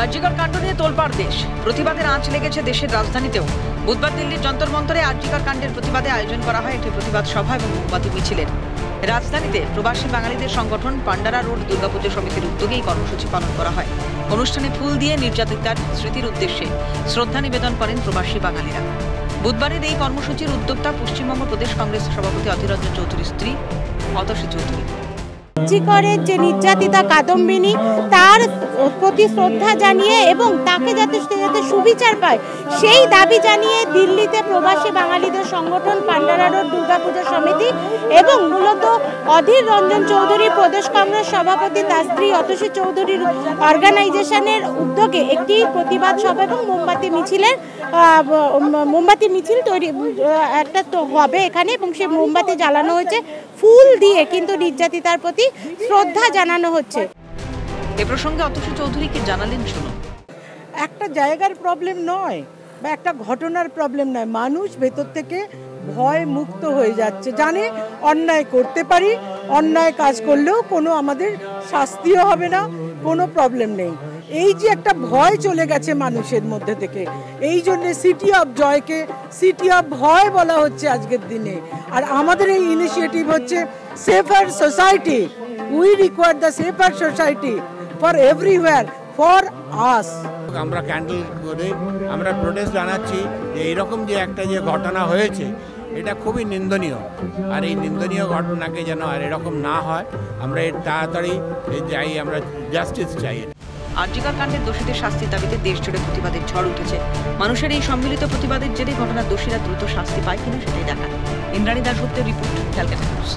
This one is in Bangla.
আরজিকর কাণ্ড নিয়ে তোলপাড় দেশ। প্রতিবাদের আঁচ লেগেছে দেশের রাজধানীতেও। বুধবার দিল্লির যন্তর মন্তরে আরজিকর কাণ্ডের প্রতিবাদে আয়োজন করা হয় একটি প্রতিবাদ সভা এবং মোমবাতি মিছিলের। রাজধানীতে প্রবাসী বাঙালিদের সংগঠন পান্ডারা রোড দুর্গাপুজো সমিতির উদ্যোগে এই কর্মসূচি পালন করা হয়। অনুষ্ঠানে ফুল দিয়ে নির্যাতিতার স্মৃতির উদ্দেশ্যে শ্রদ্ধা নিবেদন করেন প্রবাসী বাঙালিরা। বুধবারের এই কর্মসূচির উদ্যোক্তা পশ্চিমবঙ্গ প্রদেশ কংগ্রেসের সভাপতি অধীর রঞ্জন চৌধুরীর স্ত্রী অতসী চৌধুরী। আরজিকরের যে নির্যাতিতা কাদম্বিনী, তার প্রতি শ্রদ্ধা জানিয়ে এবং তাকে যাতে সুবিচার পায় সেই দাবি জানিয়ে দিল্লিতে প্রবাসী বাঙালিদের সংগঠন পান্ডারা রোড দুর্গাপূজা সমিতি এবং মূলত অধীর রঞ্জন চৌধুরী প্রদেশ কংগ্রেস সভাপতি তার স্ত্রী অতসী চৌধুরীর অর্গানাইজেশনের উদ্যোগে একটি প্রতিবাদ সভা এবং মোমবাতি মিছিল তৈরি একটা হবে এখানে, এবং সেই মোমবাতি জ্বালানো হয়েছে ফুল দিয়ে, কিন্তু নির্যাতিতার প্রতি শ্রদ্ধা জানানো হচ্ছে। এ প্রসঙ্গে অতসী চৌধুরী কি জানালেন শুনুন। একটা জায়গার প্রবলেম নয় বা একটা ঘটনার প্রবলেম নয়, মানুষ ভেতর থেকে ভয় মুক্ত হয়ে যাচ্ছে, জানে অন্যায় করতে পারি, অন্যায় কাজ করলেও কোনো আমাদের শাস্তিও হবে না, কোনো প্রবলেম নেই। এই যে একটা ভয় চলে গেছে মানুষের মধ্যে থেকে, এই জন্য সিটি অফ জয়কে সিটি অফ ভয় বলা হচ্ছে আজকের দিনে। আর আমাদের এই ইনিশিয়েটিভ হচ্ছে safer society. We require the safer society for everywhere for us. আমরা ক্যান্ডেল করে আমরা প্রোটেস্ট জানাচ্ছি যে এইরকম যে একটা যে ঘটনা হয়েছে এটা খুবই নিন্দনীয়, আর এই নিন্দনীয় ঘটনাকে যেন আর এরকম না হয়, আমরা এর তাড়াতাড়ি যাই, আমরা জাস্টিস চাই। আরজিকর কাণ্ডের দোষীদের শাস্তির দাবিতে দেশ জুড়ে প্রতিবাদের ঝড় উঠেছে। মানুষের এই সম্মিলিত প্রতিবাদের জেরে ঘটনার দোষীরা দ্রুত শাস্তি পায় কিনা সেটাই দেখা। ইন্দ্রাণী দাশগুপ্তের রিপোর্ট, ক্যালকাটা নিউজ।